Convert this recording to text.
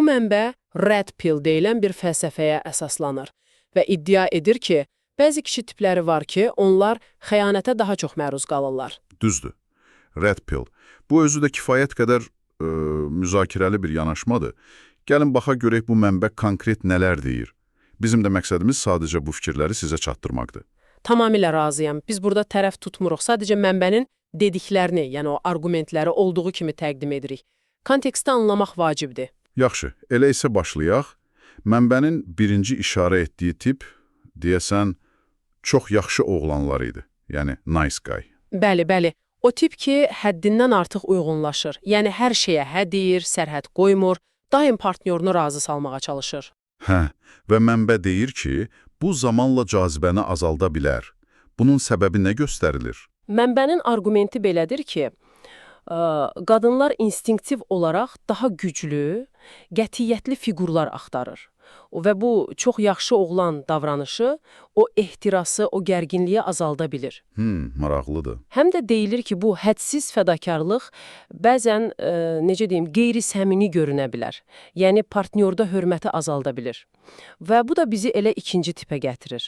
mənbə Red Pill deyilən bir fəlsəfəyə əsaslanır və iddia edir ki, bəzi kişi tipləri var ki, onlar xəyanətə daha çox məruz qalırlar. Düzdür. Red Pill. Bu özü də kifayət qədər müzakirəli bir yanaşmadır. Gəlin baxa görək bu mənbə konkret nələr deyir. Bizim də məqsədimiz sadəcə bu fikirləri sizə çatdırmaqdır. Tamamilə razıyam. Biz burada tərəf tutmuruq. Sadəcə mənbənin dediklərini, yəni o arqumentləri olduğu kimi təqdim edirik. Konteksti anlamaq vacibdir. Yaxşı, elə isə başlayaq. Mənbənin birinci işarə etdiyi tip, deyəsən, çox yaxşı oğlanlar idi. Yəni, nice guy. Bəli. O tip ki, həddindən artıq uyğunlaşır. Yəni, hər şeyə hə deyir, sərhəd qoymur, daim partnyorunu razı salmağa çalışır. Hə, və mənbə deyir ki, bu zamanla cazibəni azalda bilər. Bunun səbəbi nə göstərilir? Mənbənin arqumenti belədir ki, qadınlar instinktiv olaraq daha güclü, qətiyyətli fiqurlar axtarır. Və bu çox yaxşı oğlan davranışı o ehtirası, o gərginliyi azalda bilir. Maraqlıdır. Həm də deyilir ki, bu hədsiz fədakarlıq bəzən, necə deyim, qeyri-səmimi görünə bilər. Yəni, partnyorda hörməti azalda bilir. Və bu da bizi elə ikinci tipə gətirir.